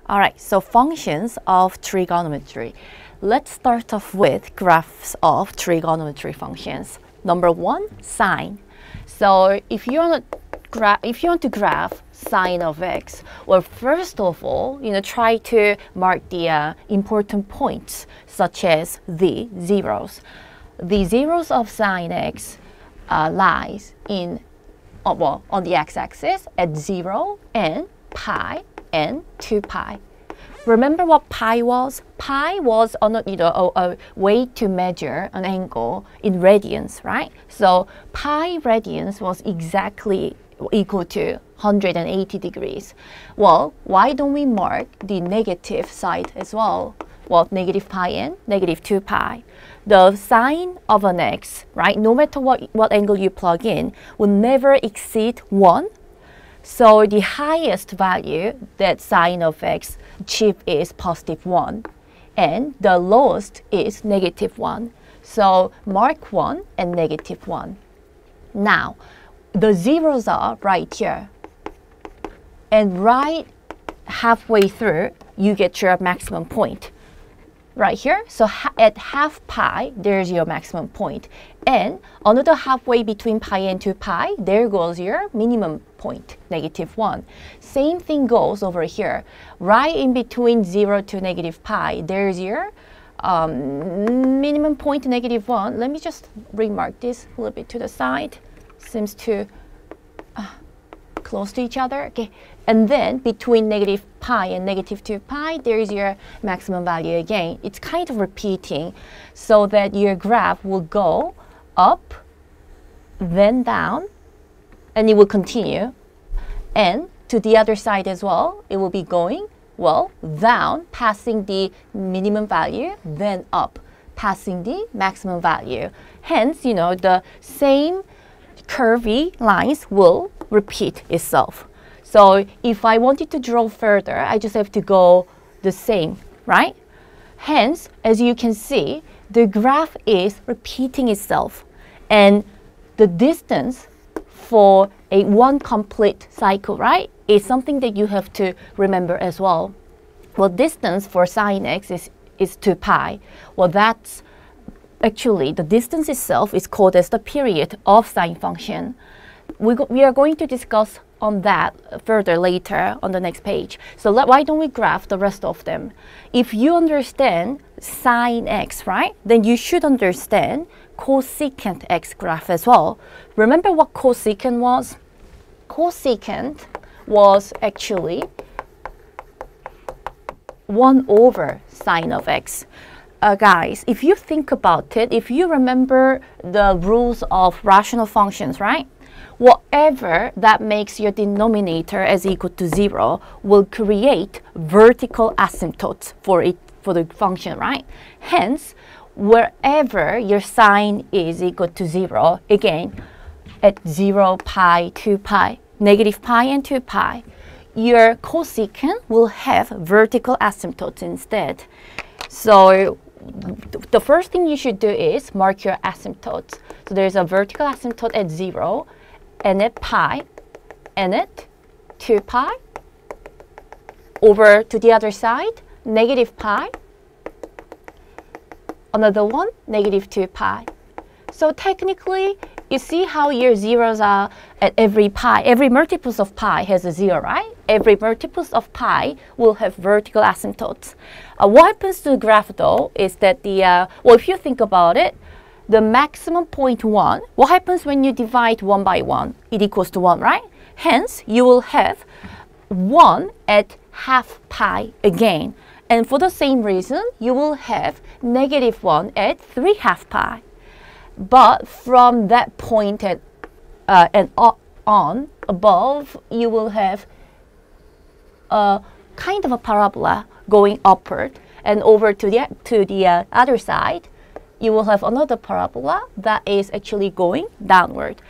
All right, so functions of trigonometry. Let's start off with graphs of trigonometry functions. Number one, sine. So if you want to graph sine of x, well, first of all, try to mark the important points, such as the zeros. The zeros of sine x lies in, on the x-axis at 0 and pi and 2 pi. Remember what pi was? Pi was a way to measure an angle in radians, right? So pi radians was exactly equal to 180 degrees. Well, why don't we mark the negative side as well? Well, negative pi and negative 2 pi. The sine of an x, right, no matter what angle you plug in, will never exceed 1. So the highest value that sine of x achieve is positive 1, and the lowest is negative 1. So mark 1 and negative 1. Now, the zeros are right here, and right halfway through, you get your maximum point. Right here, so at half pi, there's your maximum point. And another halfway between pi and 2 pi, there goes your minimum point, negative 1. Same thing goes over here. Right in between 0 to negative pi, there's your minimum point, negative 1. Let me just remark this a little bit to the side. Seems to close to each other. Okay. And then between negative pi and negative 2 pi, there's your maximum value again. It's kind of repeating so that your graph will go up, then down, and it will continue. And to the other side as well, it will be going, well, down, passing the minimum value, then up, passing the maximum value. Hence, the same curvy lines will repeat itself. So if I wanted to draw further, I just have to go the same, right? Hence, as you can see, the graph is repeating itself. And the distance for one complete cycle, right, is something that you have to remember as well. Well, distance for sine x is 2 pi. Well, that's actually, the distance itself is called as the period of sine function. We are going to discuss on that further later on the next page. So why don't we graph the rest of them? If you understand sine x, right, then you should understand cosecant x graph as well. Remember what cosecant was? Cosecant was actually 1 over sine of x. Guys, if you think about it, if you remember the rules of rational functions, right? Whatever that makes your denominator as equal to 0 will create vertical asymptotes for the function, right? Hence, wherever your sine is equal to 0, again, at 0, pi, 2 pi, negative pi and 2 pi, your cosecant will have vertical asymptotes instead. So the first thing you should do is mark your asymptotes. So there's a vertical asymptote at 0, and at pi, and at 2 pi. Over to the other side, negative pi. Another one, negative 2 pi. So technically, you see how your zeros are at every pi. Every multiples of pi has a 0, right? Every multiples of pi will have vertical asymptotes. What happens to the graph, though, is that well, if you think about it, the maximum point 1, what happens when you divide 1 by 1? It equals to 1, right? Hence, you will have 1 at half pi again. And for the same reason, you will have negative 1 at 3 half pi. But from that point and on above, you will have a kind of a parabola going upward. And over to the other side, you will have another parabola that is actually going downward.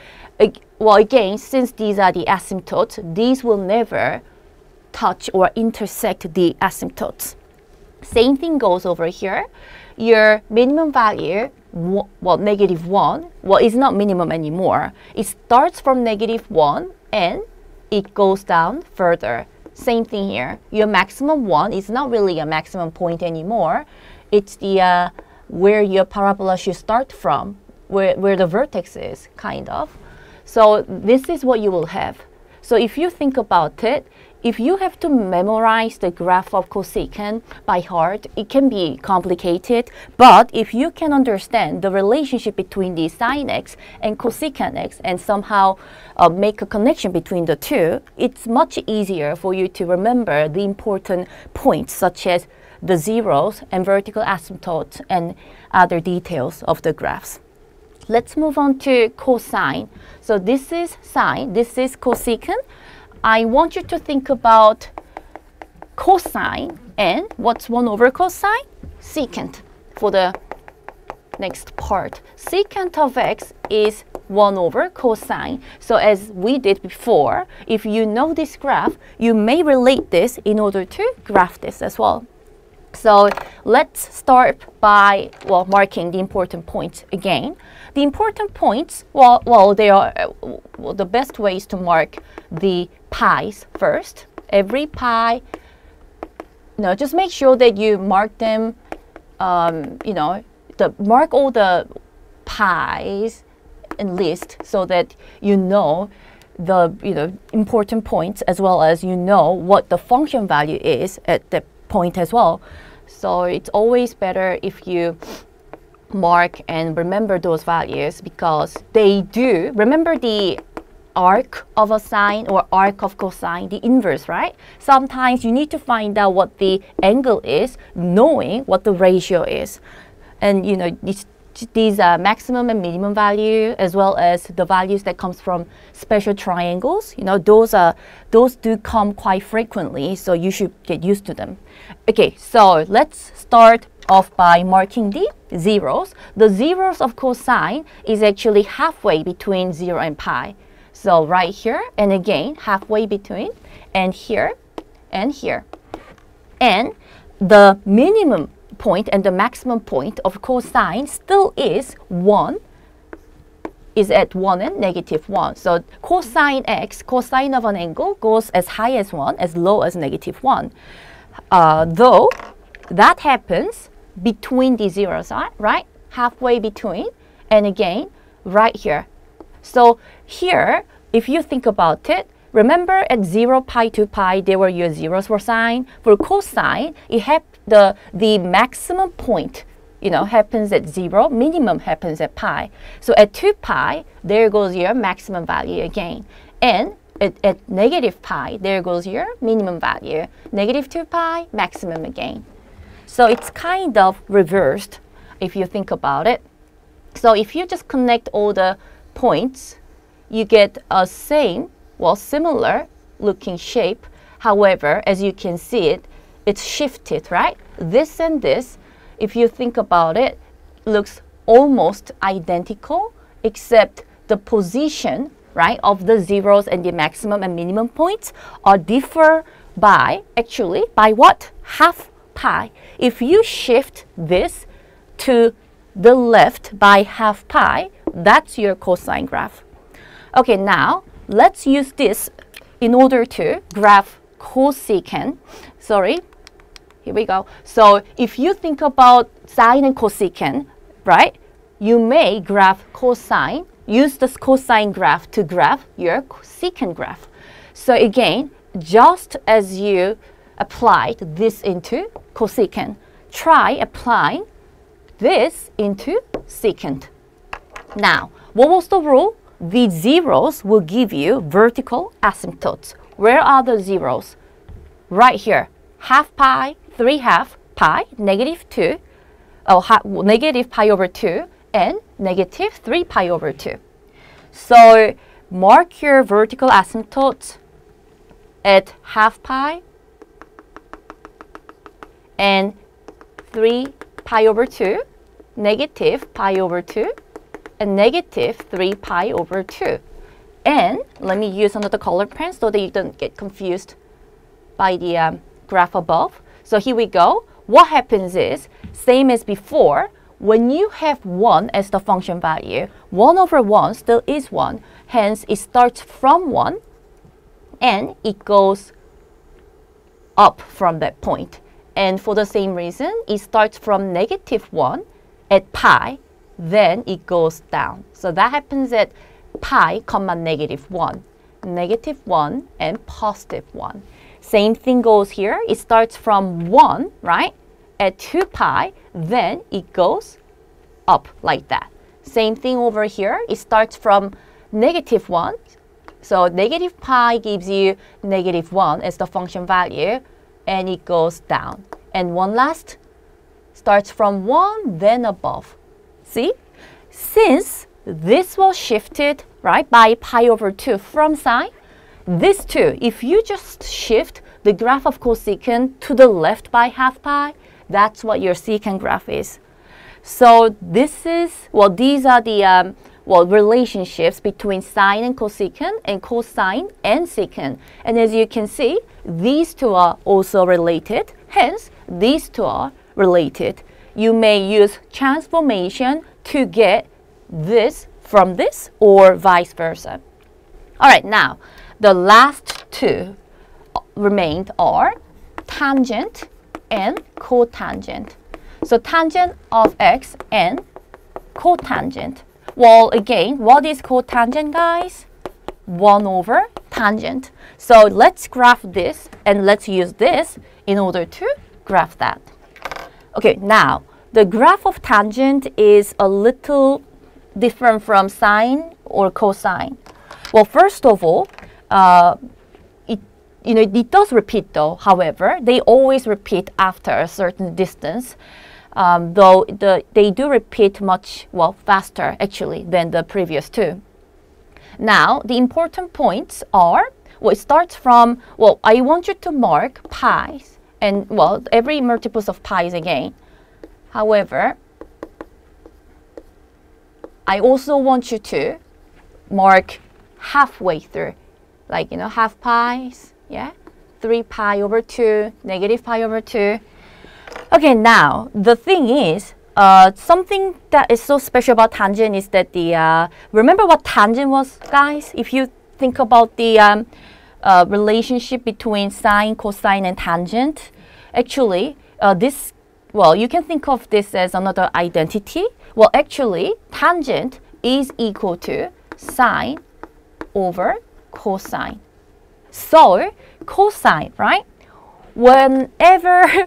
Well, again, since these are the asymptotes, these will never touch or intersect the asymptotes. Same thing goes over here. Your minimum value, well, negative 1, well, it's not minimum anymore. It starts from negative 1 and it goes down further same thing here. Your maximum 1 is not really a maximum point anymore. It's the where your parabola should start from, where the vertex is, kind of. So this is what you will have. So if you think about it, if you have to memorize the graph of cosecant by heart, it can be complicated. But if you can understand the relationship between the sine x and cosecant x and somehow make a connection between the two, it's much easier for you to remember the important points such as the zeros and vertical asymptotes and other details of the graphs. Let's move on to cosine. So this is sine, this is cosecant. I want you to think about cosine and what's 1 over cosine? Secant for the next part. Secant of x is 1 over cosine. So as we did before, if you know this graph, you may relate this in order to graph this as well. So let's start by, well, marking the important points again. The important points, they are the best way is to mark the pi's first. Every pi, just make sure that you mark them, mark all the pi's and list so that you know the important points as well as you know what the function value is at the point as well. So it's always better if you mark and remember those values because they do. Remember the arc of a sine or arc of cosine, the inverse, right? Sometimes you need to find out what the angle is, knowing what the ratio is. And these maximum and minimum value as well as the values that comes from special triangles, those do come quite frequently, so you should get used to them. Okay, so let's start off by marking the zeros. The zeros of cosine is actually halfway between 0 and pi. So right here, and again, halfway between, and here, and here. And the minimum point and the maximum point of cosine still is 1, is at 1 and -1. So cosine x, cosine of an angle, goes as high as 1, as low as -1. Though that happens between the zeros, right? Halfway between, and again, right here. So here, if you think about it, remember at 0, pi, 2 pi, there were your zeros for sine. For cosine, the maximum point, happens at 0, minimum happens at pi. So at 2 pi, there goes your maximum value again. And at -pi, there goes your minimum value. -2 pi, maximum again. So it's kind of reversed if you think about it. So if you just connect all the points, you get a similar looking shape. However, as you can see it, it's shifted, right? This and this, if you think about it, looks almost identical, except the position, right, of the zeros and the maximum and minimum points are differ by what? Half pi. If you shift this to the left by half pi, that's your cosine graph. Okay, now let's use this in order to graph cosecant. Sorry, here we go. So if you think about sine and cosecant, right, you may graph cosine, use this cosine graph to graph your secant graph. So again, just as you applied this into cosecant, try applying this into secant. Now, what was the rule? The zeros will give you vertical asymptotes. Where are the zeros? Right here. Half pi, 3/2 pi, -2, negative pi over 2, and -3 pi over 2. So mark your vertical asymptotes at half pi and 3 pi over 2, negative pi over 2, and -3 pi over 2. And let me use another color pen so that you don't get confused by the graph above. So here we go. What happens is, same as before, when you have 1 as the function value, 1 over 1 still is 1. Hence, it starts from 1 and it goes up from that point. And for the same reason, it starts from -1 at pi, then it goes down. So that happens at pi, comma -1, -1 and +1. Same thing goes here. It starts from 1, right, at 2 pi, then it goes up like that. Same thing over here. It starts from -1. So negative pi gives you -1 as the function value, and it goes down. And one last, starts from 1, then above. See? Since this was shifted, right, by pi over 2 from sine, this too, if you just shift the graph of cosecant to the left by half pi, that's what your secant graph is. So this is, well, these are the relationships between sine and cosecant and cosine and secant. And as you can see, these two are also related. Hence, these two are related. You may use transformation to get this from this or vice versa. All right, now, the last two remained are tangent and cotangent. So tangent of x and cotangent. Well, again, what is cotangent, guys? 1 over tangent. So let's graph this, and let's use this in order to graph that. Okay, now, the graph of tangent is a little different from sine or cosine. Well, first of all, it does repeat though. However, they always repeat after a certain distance. Though they do repeat much, well, faster actually than the previous two. Now, the important points are, well, it starts from, well, I want you to mark pi's and, well, every multiples of pi's again. However, I also want you to mark halfway through, like, half pi's, yeah, 3 pi over 2, negative pi over 2. Okay, now, the thing is, something that is so special about tangent is that remember what tangent was, guys? If you think about the relationship between sine, cosine, and tangent, actually, you can think of this as another identity. Well, actually, tangent is equal to sine over cosine. So, cosine, right? Whenever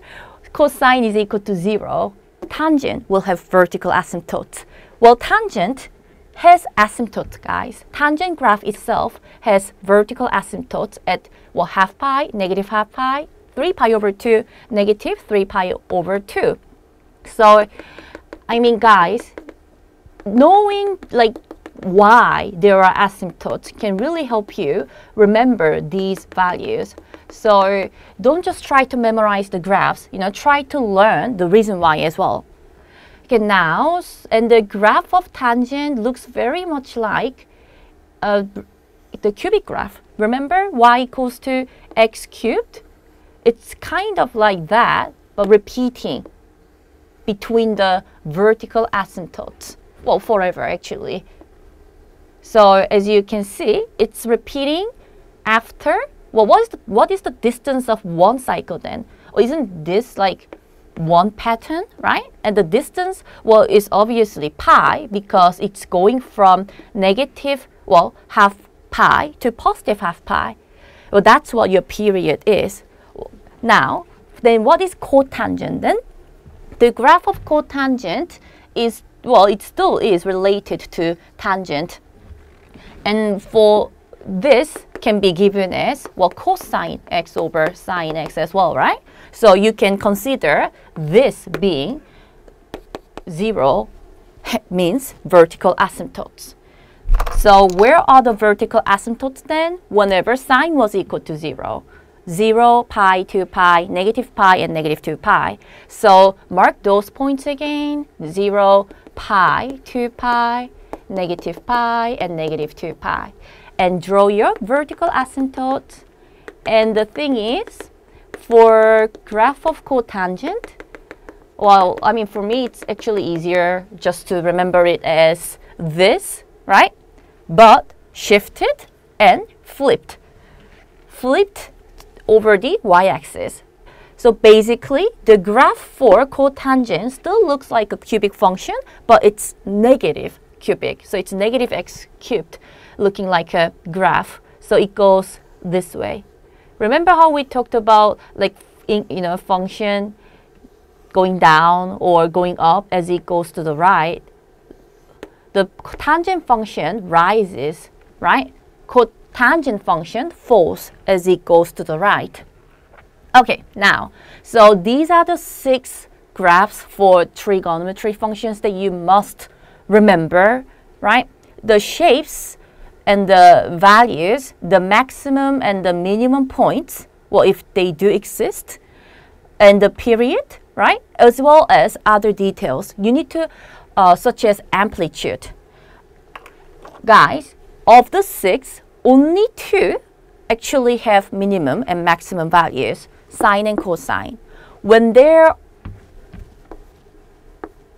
cosine is equal to 0, tangent will have vertical asymptotes. Well, tangent has asymptotes, guys. Tangent graph itself has vertical asymptotes at, well, half pi, negative half pi, 3 pi over 2, negative 3 pi over 2. So, I mean, guys, knowing like why there are asymptotes can really help you remember these values. So don't just try to memorize the graphs, try to learn the reason why as well. Okay, now, and the graph of tangent looks very much like the cubic graph. Remember y equals to x cubed? It's kind of like that, but repeating between the vertical asymptotes. Well, forever actually. So as you can see, it's repeating after. Well, what is the distance of one cycle then? Or isn't this like one pattern, right? And the distance, well, is obviously pi because it's going from negative, well, half pi to positive half pi. Well, that's what your period is. Now, then what is cotangent then? The graph of cotangent is, well, it still is related to tangent. And for this can be given as, well, cosine x over sine x as well, right? So you can consider this being 0 means vertical asymptotes. So where are the vertical asymptotes then? Whenever sine was equal to 0. 0, pi, 2 pi, negative pi, and negative 2 pi. So mark those points again. 0, pi, 2 pi, negative pi, and negative 2 pi. And draw your vertical asymptotes. And the thing is, for graph of cotangent, well, I mean, for me, it's actually easier just to remember it as this, right? But shifted and flipped. Flipped over the y-axis. So basically, the graph for cotangent still looks like a cubic function, but it's negative cubic. So it's negative x cubed, looking like a graph. So it goes this way. Remember how we talked about like function going down or going up as it goes to the right? The tangent function rises, right? Cotangent function falls as it goes to the right. Okay, now, so these are the 6 graphs for trigonometry functions that you must remember, right? The shapes and the values, the maximum and the minimum points, well, if they do exist, and the period, right? As well as other details. You need to, such as amplitude. Guys, of the 6, only 2 actually have minimum and maximum values. Sine and cosine. When there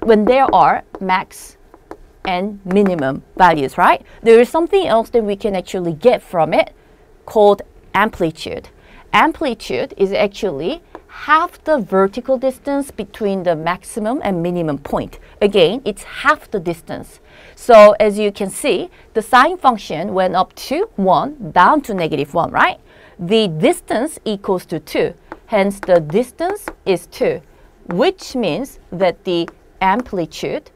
are max and minimum values, right? There is something else that we can actually get from it called amplitude. Amplitude is actually half the vertical distance between the maximum and minimum point. Again, it's half the distance. So as you can see, the sine function went up to 1, down to -1, right? The distance equals to 2. Hence, the distance is 2, which means that the amplitude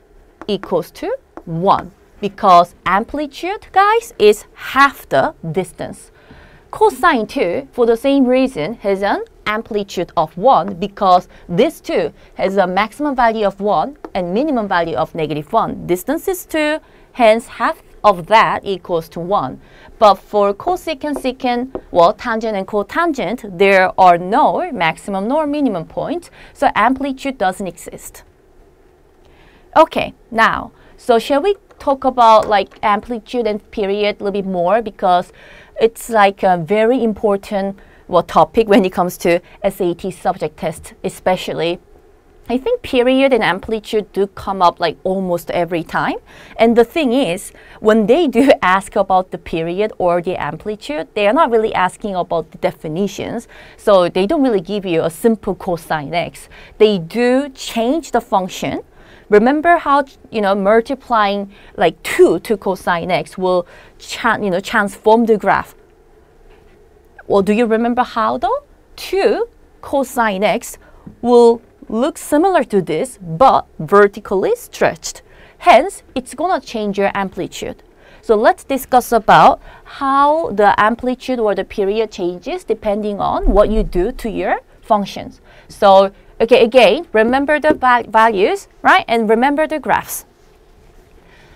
equals to 1, because amplitude, guys, is half the distance. Cosine, too, for the same reason, has an amplitude of 1, because this, too, has a maximum value of 1 and minimum value of -1. Distance is 2, hence half of that equals to 1. But for cosecant, secant, well, tangent and cotangent, there are no maximum nor minimum points, so amplitude doesn't exist. Okay, now, so shall we talk about like amplitude and period a little bit more, because it's like a very important topic when it comes to SAT subject test, especially. I think period and amplitude do come up like almost every time. And the thing is, when they do ask about the period or the amplitude, they are not really asking about the definitions. So they don't really give you a simple cosine x. They do change the function. Remember how, multiplying like 2 to cosine x will transform the graph. Well, do you remember how though? 2 cosine x will look similar to this, but vertically stretched. Hence, it's going to change your amplitude. So let's discuss about how the amplitude or the period changes depending on what you do to your functions. So, okay, again, remember the values, right? And remember the graphs.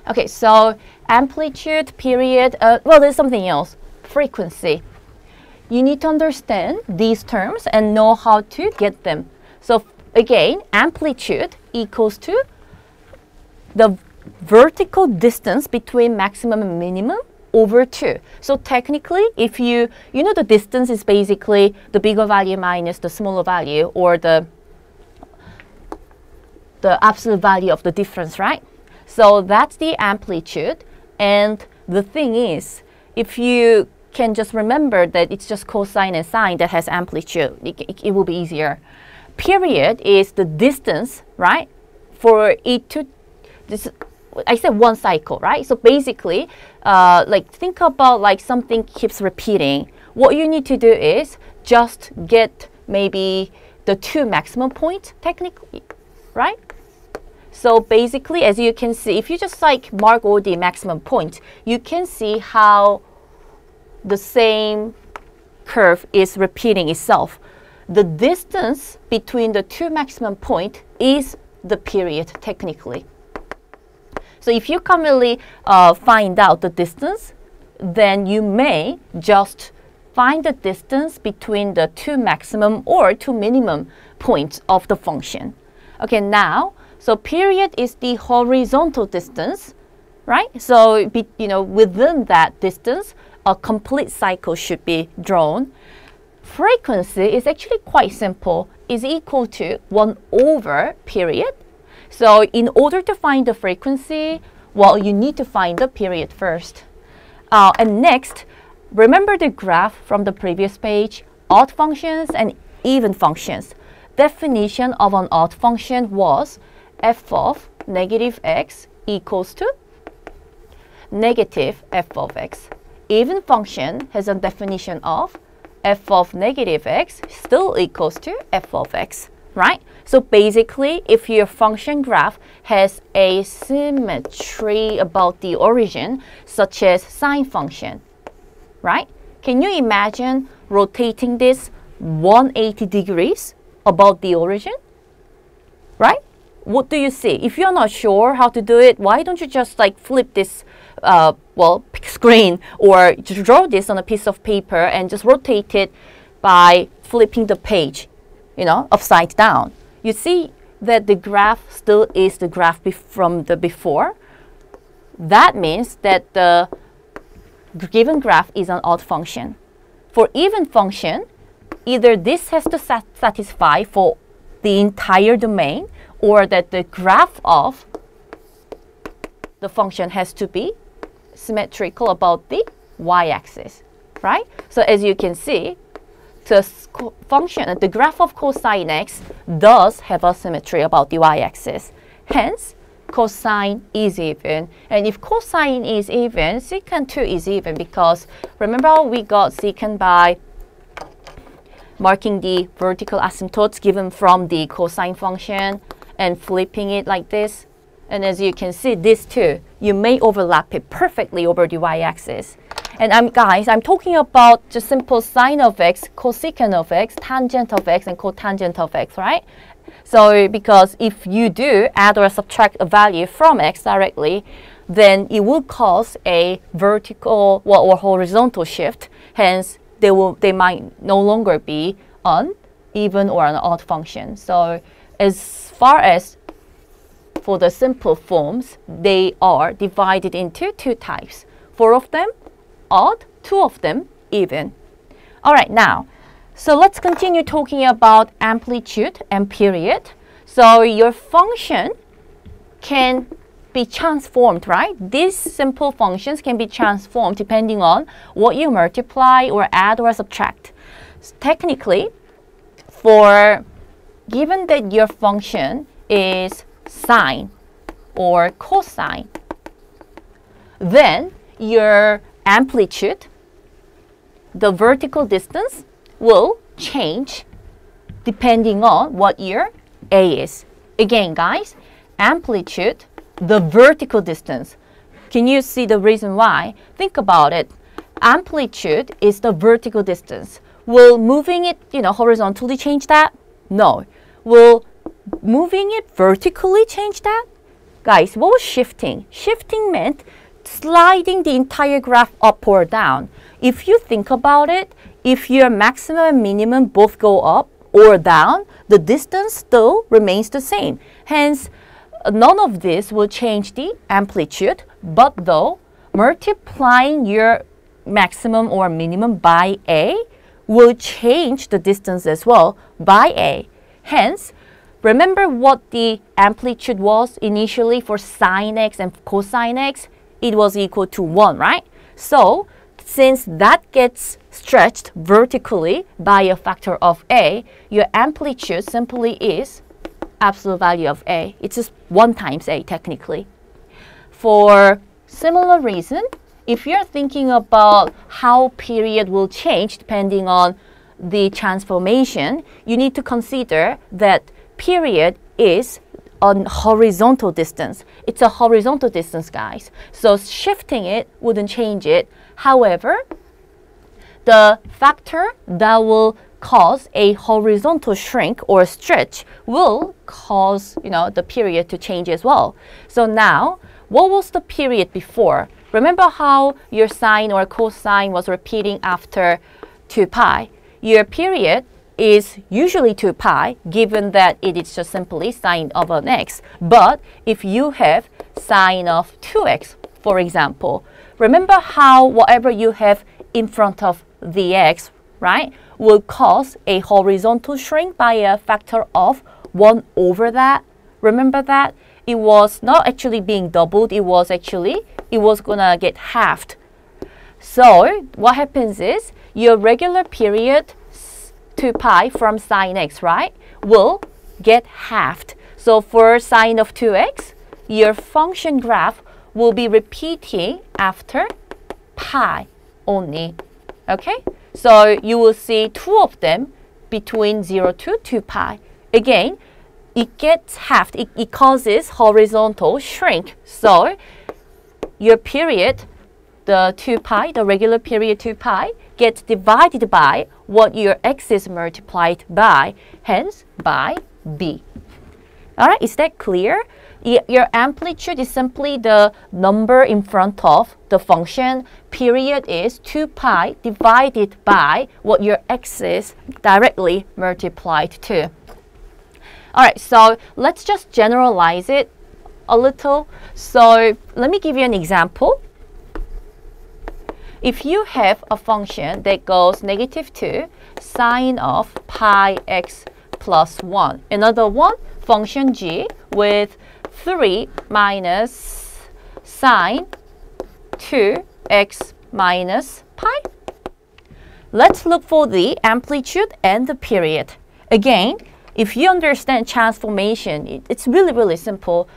Okay, so amplitude, period, well, there's something else. Frequency. You need to understand these terms and know how to get them. So again, amplitude equals to the vertical distance between maximum and minimum over 2. So technically, if you know the distance is basically the bigger value minus the smaller value, or the absolute value of the difference, right? So that's the amplitude. And the thing is, if you can just remember that it's just cosine and sine that has amplitude, it will be easier. Period is the distance, right? For it to, this, I said one cycle, right? So basically, like think about like something keeps repeating. What you need to do is just get maybe the 2 maximum points technically, right? So basically, as you can see, if you just like mark all the maximum points, you can see how the same curve is repeating itself. The distance between the 2 maximum points is the period technically. So if you can't really find out the distance, then you may just find the distance between the 2 maximum or 2 minimum points of the function. Okay, now, so period is the horizontal distance, right? So, within that distance, a complete cycle should be drawn. Frequency is actually quite simple. Is equal to 1 over period. So in order to find the frequency, well, you need to find the period first. And next, remember the graph from the previous page? odd functions and even functions. Definition of an odd function was f of negative x equals to negative f of x. Even function has a definition of f of negative x still equals to f of x, right? So basically, if your function graph has a symmetry about the origin, such as sine function, right? Can you imagine rotating this 180 degrees about the origin, right? What do you see? If you're not sure how to do it, why don't you just like flip this screen, or draw this on a piece of paper and just rotate it by flipping the page, upside down. You see that the graph still is the graph from the before. That means that the given graph is an odd function. For even function, either this has to satisfy for the entire domain, or that the graph of the function has to be symmetrical about the y-axis, right? So as you can see, the graph of cosine x does have a symmetry about the y-axis. Hence, cosine is even. And if cosine is even, secant too is even, because remember we got secant by marking the vertical asymptotes given from the cosine function and flipping it like this. And as you can see, this too, you may overlap it perfectly over the y-axis. And I'm talking about just simple sine of x, cosecant of x, tangent of x, and cotangent of x, right? So because if you do add or subtract a value from x directly, then it will cause a vertical or horizontal shift. Hence, they might no longer be an even or an odd function. So as far as for the simple forms, they are divided into two types. 4 of them odd, 2 of them even. All right, now, so let's continue talking about amplitude and period. So your function can be transformed, right? These simple functions can be transformed depending on what you multiply or add or subtract. So technically, given that your function is sine or cosine, then your amplitude, the vertical distance, will change depending on what your A is. Again, guys, amplitude, the vertical distance. Can you see the reason why? Think about it. Amplitude is the vertical distance. Will moving it, horizontally change that? No. Will moving it vertically change that? Guys, what was shifting? Shifting meant sliding the entire graph up or down. If you think about it, if your maximum and minimum both go up or down, the distance still remains the same. Hence, none of this will change the amplitude, but though multiplying your maximum or minimum by A will change the distance as well by A. Hence, remember what the amplitude was initially for sine x and cosine x? It was equal to 1, right? So, since that gets stretched vertically by a factor of A, your amplitude simply is absolute value of A. It's just 1 times A technically. For similar reason, if you're thinking about how period will change depending on the transformation, you need to consider that period is a horizontal distance. It's a horizontal distance, guys. So shifting it wouldn't change it. However, the factor that will cause a horizontal shrink or stretch will cause, the period to change as well. So now, what was the period before? Remember how your sine or cosine was repeating after 2 pi? Your period is usually 2 pi, given that it is just simply sine of an x. But if you have sine of 2x, for example, remember how whatever you have in front of the x, right, will cause a horizontal shrink by a factor of 1 over that. Remember that? It was not actually being doubled, it was gonna get halved. So what happens is your regular period 2 pi from sine x, right, will get halved. So for sine of 2x, your function graph will be repeating after pi only. Okay? So you will see two of them between 0 to 2 pi. Again, it gets halved. It causes horizontal shrink. So your period, the 2 pi, the regular period 2 pi, gets divided by what your x is multiplied by, hence by b. All right, is that clear? Your amplitude is simply the number in front of the function. Period is 2 pi divided by what your x is directly multiplied to. All right, so let's just generalize it a little. So let me give you an example. If you have a function that goes -2 sine of pi x plus 1, another one, function g with 3 minus sine 2x minus pi. Let's look for the amplitude and the period. Again, if you understand transformation, it's really, really simple,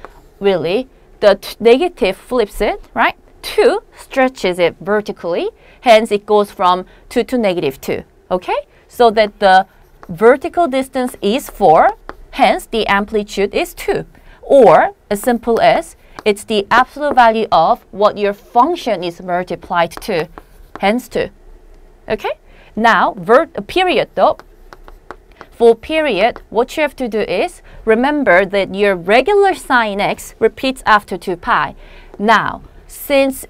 really. The negative flips it, right? 2 stretches it vertically, hence it goes from 2 to -2, okay? So that the vertical distance is 4, hence the amplitude is 2. Or, as simple as, it's the absolute value of what your function is multiplied to, hence 2. Okay? Now, period though. For period, what you have to do is, remember that your regular sine x repeats after 2 pi. Now, since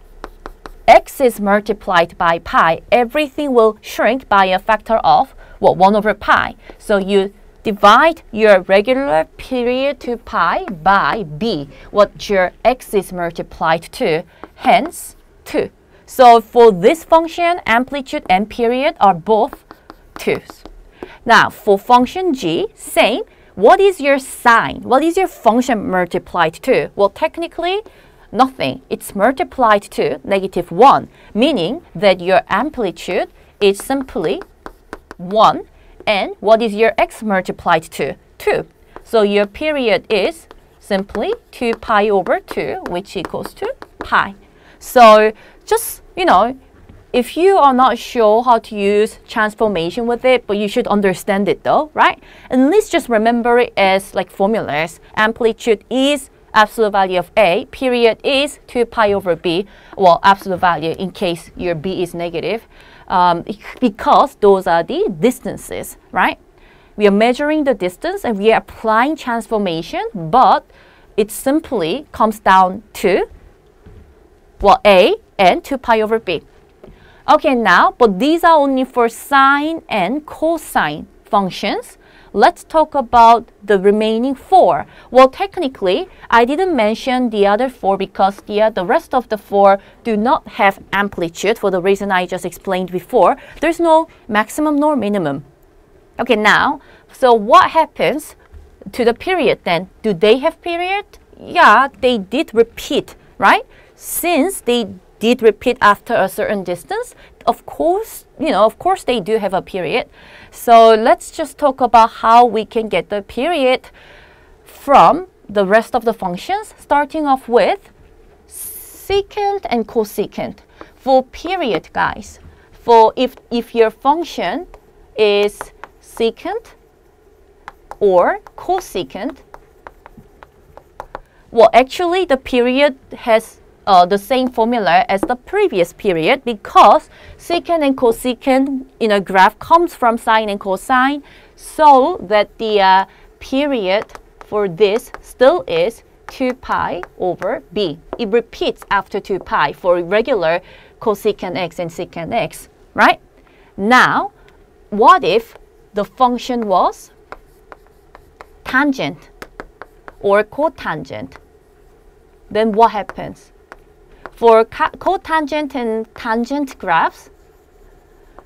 x is multiplied by pi, everything will shrink by a factor of, 1 over pi. So you divide your regular period 2 pi by b, what your x is multiplied to, hence 2. So for this function, amplitude and period are both 2's. Now for function g, same. What is your sine? What is your function multiplied to? Well, technically, nothing. It's multiplied to -1, meaning that your amplitude is simply 1. And what is your x multiplied to? 2. So your period is simply 2 pi over 2, which equals to pi. So just, if you are not sure how to use transformation with it, but you should understand it though, right? And let's just remember it as like formulas. Amplitude is absolute value of a, period is 2 pi over b, well, absolute value in case your b is negative, because those are the distances, right? We are measuring the distance and we are applying transformation, but it simply comes down to, well, a and 2 pi over b. Okay, now, but these are only for sine and cosine functions. Let's talk about the remaining 4. Well, technically, I didn't mention the other 4 because the rest of the 4 do not have amplitude for the reason I just explained before. There's no maximum nor minimum. Okay, now, so what happens to the period then? Do they have period? Yeah, they did repeat, right? Since they did repeat after a certain distance, of course they do have a period. So let's just talk about how we can get the period from the rest of the functions, starting off with secant and cosecant. For period, guys, for if your function is secant or cosecant, well, actually the period has the same formula as the previous period because secant and cosecant in a graph comes from sine and cosine, so that the period for this still is 2 pi over b. It repeats after 2 pi for regular cosecant x and secant x, right? Now, what if the function was tangent or cotangent? Then what happens? For cotangent and tangent graphs,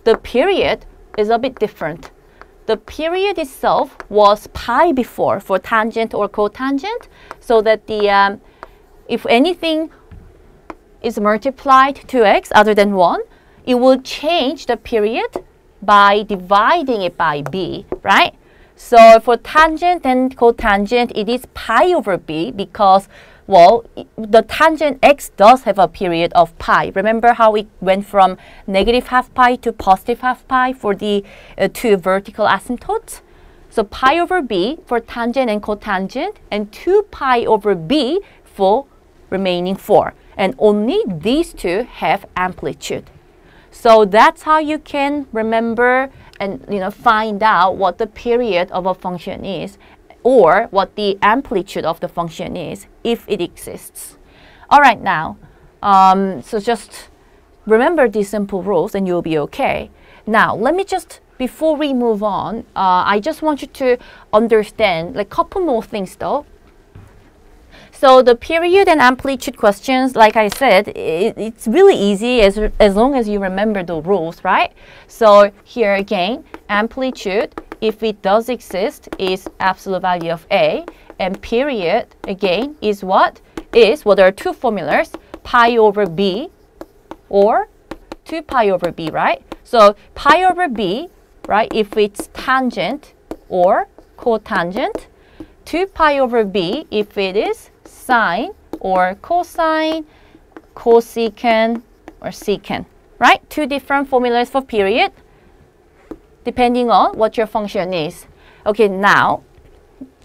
the period is a bit different. The period itself was pi before for tangent or cotangent, so that the if anything is multiplied to x other than 1, it will change the period by dividing it by b, right? So for tangent and cotangent, it is pi over b because, well, the tangent x does have a period of pi. Remember how we went from negative half pi to positive half pi for the two vertical asymptotes? So pi over b for tangent and cotangent, and 2 pi over b for remaining 4. And only these two have amplitude. So that's how you can remember and find out what the period of a function is, or what the amplitude of the function is if it exists. All right, now, so just remember these simple rules and you'll be okay. Now, let me just, before we move on, I just want you to understand like a couple more things though. So the period and amplitude questions, like I said, it's really easy as long as you remember the rules, right? So here again, amplitude, if it does exist, is absolute value of A, and period, again, is what? Well, there are two formulas, pi over B or 2 pi over B, right? So pi over B, right, if it's tangent or cotangent, 2 pi over B if it is sine or cosine, cosecant or secant, right? Two different formulas for period depending on what your function is. Okay, now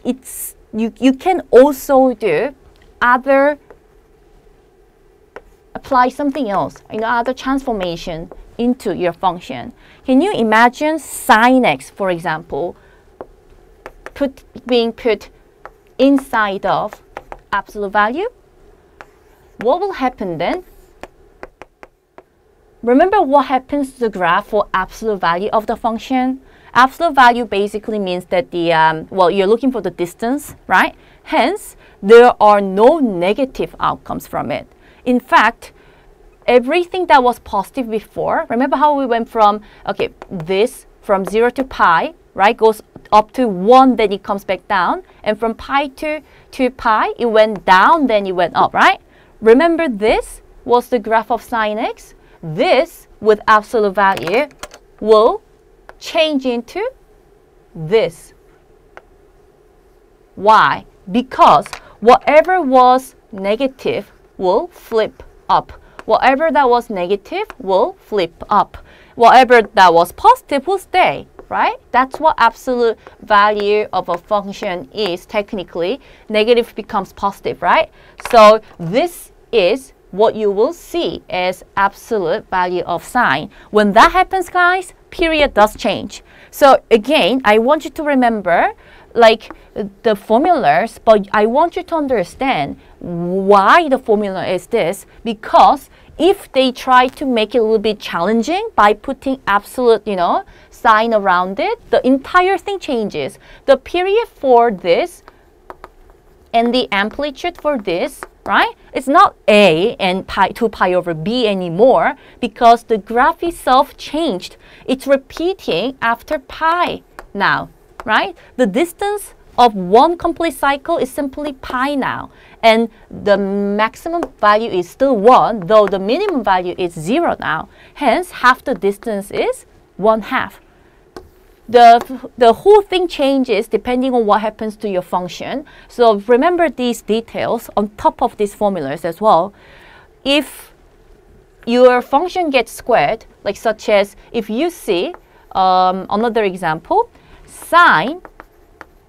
it's you can also do apply something else, other transformation into your function. Can you imagine sine x, for example, being put inside of absolute value? What will happen then? Remember what happens to the graph for absolute value of the function? Absolute value basically means that well, you're looking for the distance, right? Hence, there are no negative outcomes from it. In fact, everything that was positive before, remember how we went from, okay, this from 0 to pi, right, goes up to 1, then it comes back down. And from pi to 2 pi, it went down, then it went up, right? Remember this was the graph of sine x. This, with absolute value, will change into this. Why? Because whatever was negative will flip up. Whatever that was negative will flip up. Whatever that was positive will stay, right? That's what absolute value of a function is technically. Negative becomes positive, right? So this is what you will see as absolute value of sine. When that happens, guys, period does change. So again, I want you to remember like the formulas, but I want you to understand why the formula is this, because if they try to make it a little bit challenging by putting absolute, sign around it, the entire thing changes. The period for this and the amplitude for this, right? It's not A and 2 pi over B anymore because the graph itself changed. It's repeating after pi now, right? The distance of one complete cycle is simply pi now. And the maximum value is still 1, though the minimum value is 0 now. Hence, half the distance is 1/2. The whole thing changes depending on what happens to your function. So remember these details on top of these formulas as well. If your function gets squared, like such as if you see another example, sine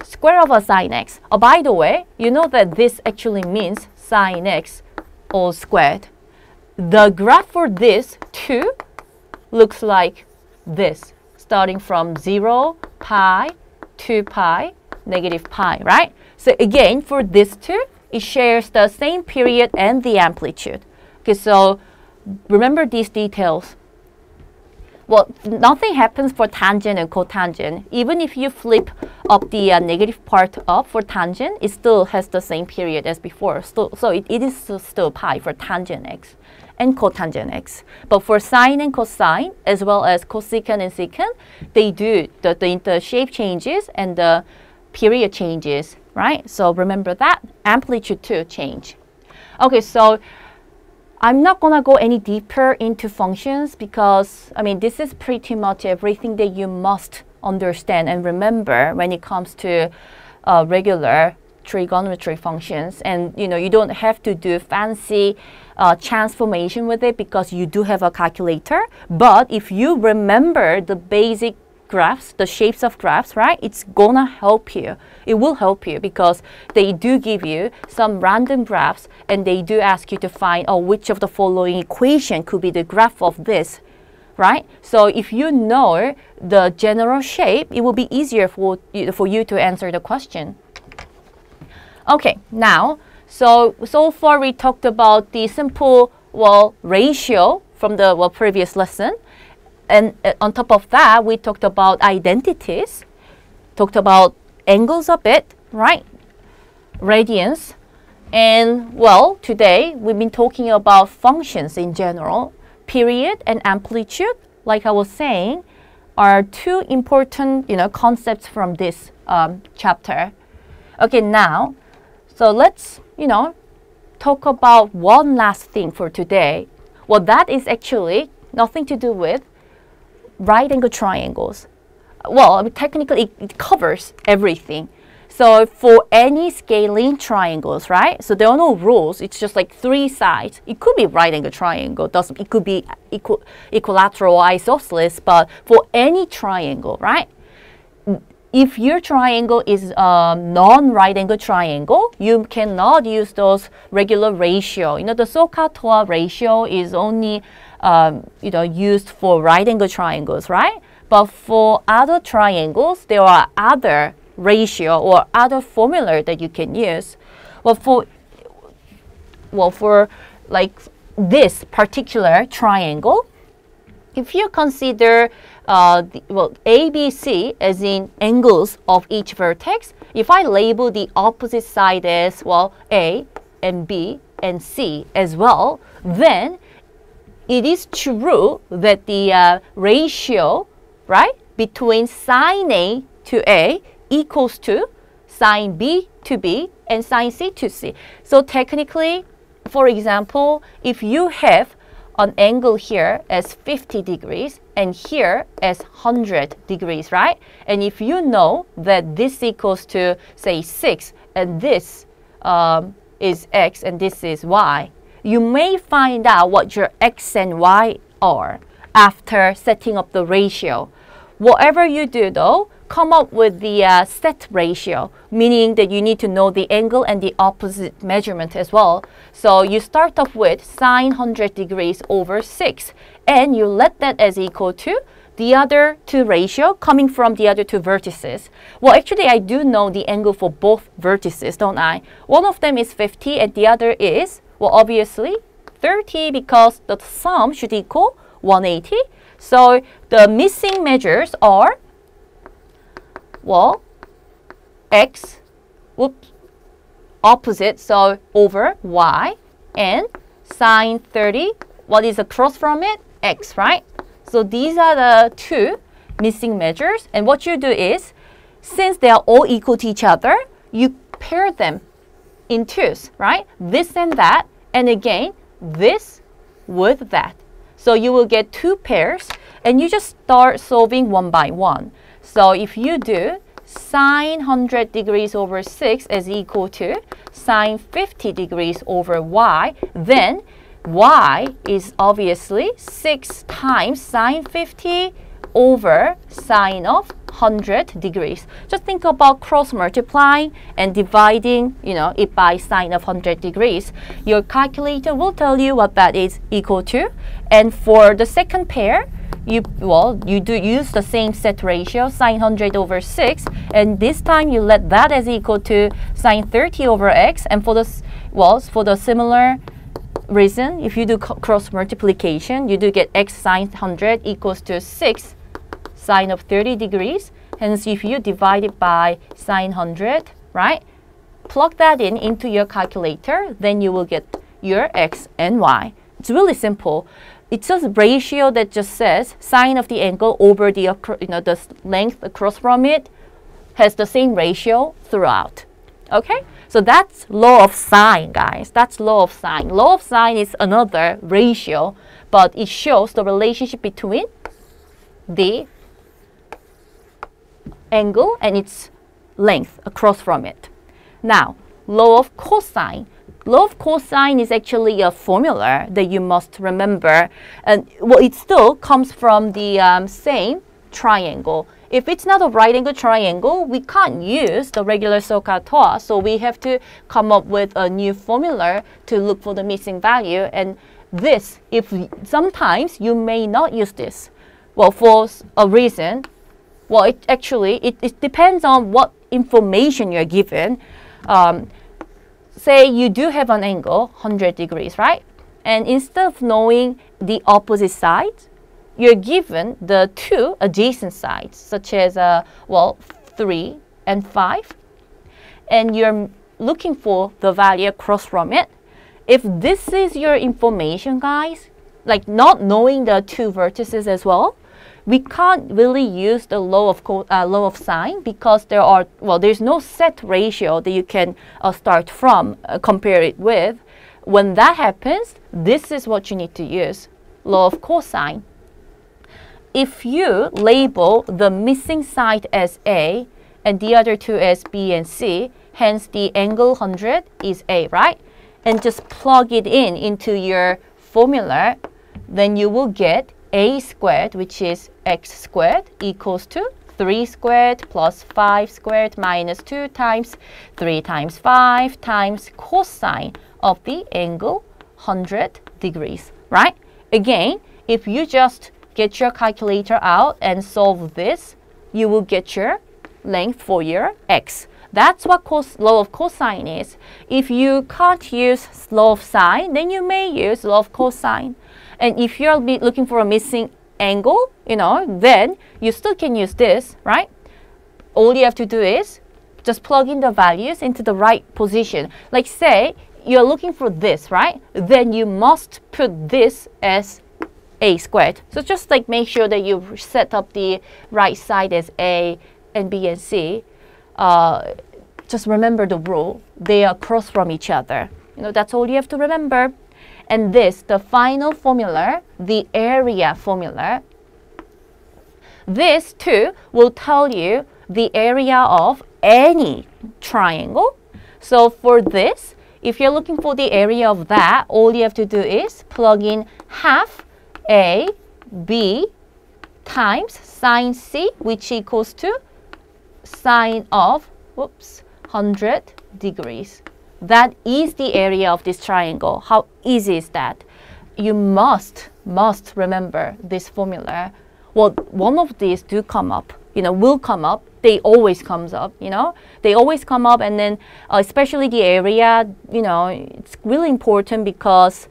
square of a sine x. Oh, by the way, you know that this actually means sine x all squared. The graph for this too looks like this, starting from 0, pi, 2 pi, negative pi, right? So again, for this too, it shares the same period and the amplitude. Okay, so remember these details. Well, nothing happens for tangent and cotangent. Even if you flip up the negative part up for tangent, it still has the same period as before. So it is still pi for tangent x and cotangent x. But for sine and cosine, as well as cosecant and secant, they do, the shape changes and the period changes, right? So remember that. Amplitude too change. Okay, so I'm not going to go any deeper into functions because, I mean, this is pretty much everything that you must understand and remember when it comes to regular trigonometry functions. And, you know, you don't have to do fancy transformation with it because you do have a calculator. But if you remember the basic graphs, the shapes of graphs, right, it's gonna help you. It will help you because they do give you some random graphs and they do ask you to find, oh, which of the following equation could be the graph of this, right? So if you know the general shape, it will be easier for you to answer the question. Okay, now, so far we talked about the simple, ratio from the previous lesson. And on top of that, we talked about identities, talked about angles a bit, right? Radians. And, well, today we've been talking about functions in general. Period and amplitude, like I was saying, are two important, concepts from this chapter. Okay, now, so let's, talk about one last thing for today. Well, that is actually nothing to do with right angle triangles. Well, I mean, technically it covers everything. So for any scaling triangles, right? So there are no rules. It's just like three sides. It could be right angle triangle. It could be equilateral or isosceles. But for any triangle, right? If your triangle is a non-right angle triangle, you cannot use those regular ratio. The SOHCAHTOA ratio is only used for right angle triangles, right? But for other triangles, there are other ratio or other formula that you can use. For like this particular triangle, if you consider A, B, C as in angles of each vertex, if I label the opposite side as, A and B and C as well, then it is true that the ratio, right, between sine A to A equals to sine B to B and sine C to C. So technically, for example, if you have an angle here as 50 degrees and here as 100 degrees, right? And if you know that this equals to, say, 6, and this is x and this is y, you may find out what your x and y are after setting up the ratio. Whatever you do, though, come up with the set ratio, meaning that you need to know the angle and the opposite measurement as well. So you start off with sine 100 degrees over 6, and you let that as equal to the other two ratio coming from the other two vertices. Well, actually, I do know the angle for both vertices, don't I? One of them is 50 and the other is, obviously 30 because the sum should equal 180. So the missing measures are, x, opposite, so over y, and sine 30, what is across from it? X, right? So these are the two missing measures. And what you do is, since they are all equal to each other, you pair them in twos, right? This and that, and again, this with that. So you will get two pairs, and you just start solving one by one. So if you do sine 100 degrees over 6 is equal to sine 50 degrees over y, then y is obviously 6 times sine 50 over sine of 100 degrees. Just think about cross multiplying and dividing, it by sine of 100 degrees. Your calculator will tell you what that is equal to. And for the second pair, you do use the same set ratio, sine 100 over 6, and this time you let that as equal to sine 30 over x. And for the similar reason, if you do cross multiplication, you do get x sine 100 equals to 6 sine of 30 degrees. Hence, if you divide it by sine 100, right, plug that into your calculator, then you will get your x and y. It's really simple. It's just a ratio that just says sine of the angle over the length across from it has the same ratio throughout. Okay, so that's law of sine, guys. That's law of sine. Law of sine is another ratio, but it shows the relationship between the angle and its length across from it. Now, law of cosine. Law of cosine is actually a formula that you must remember, and well, it still comes from the same triangle. If it's not a right angle triangle, we can't use the regular SOHCAHTOA, so we have to come up with a new formula to look for the missing value. And this, if sometimes you may not use this, well, for a reason. Well, it depends on what information you're given. Say you do have an angle, 100 degrees, right? And instead of knowing the opposite sides, you're given the two adjacent sides, such as, 3 and 5. And you're looking for the value across from it. If this is your information, guys, like not knowing the two vertices as well, we can't really use the law of sine because there's no set ratio that you can start from, compare it with. When that happens, this is what you need to use, law of cosine. If you label the missing side as A and the other two as B and C, hence the angle 100 is A, right? And just plug it into your formula, then you will get A squared, which is x squared, equals to 3 squared plus 5 squared minus 2 times 3 times 5 times cosine of the angle 100 degrees, right? Again, if you just get your calculator out and solve this, you will get your length for your x. That's what law of cosine is. If you can't use law of sine, then you may use law of cosine. And if you're looking for a missing angle, then you still can use this, right? All you have to do is just plug in the values into the right position. Like say, you're looking for this, right? Then you must put this as A squared. So just like make sure that you set up the right side as A and B and C. Just remember the rule. They are across from each other. That's all you have to remember. And this, the final formula, the area formula, this too will tell you the area of any triangle. So for this, if you're looking for the area of that, all you have to do is plug in half A, B times sine C, which equals to sine of 100 degrees. That is the area of this triangle. How easy is that? You must remember this formula. Well, one of these do come up, will come up. They always comes up, They always come up, and then especially the area, it's really important because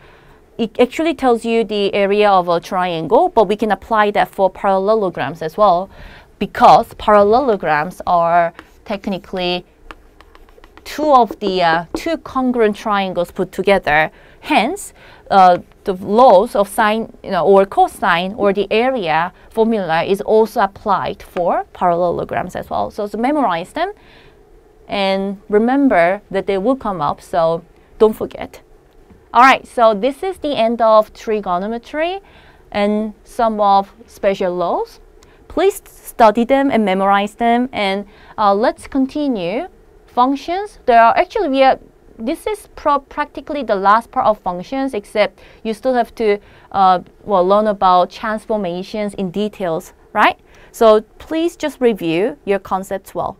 it actually tells you the area of a triangle, but we can apply that for parallelograms as well, because parallelograms are technically two congruent triangles put together. Hence, the laws of sine, or cosine, or the area formula is also applied for parallelograms as well. So memorize them and remember that they will come up. So don't forget. All right. So this is the end of trigonometry and some of special laws. Please study them and memorize them. And let's continue. Functions. There are actually this is practically the last part of functions, except you still have to learn about transformations in details, right? So please just review your concepts well.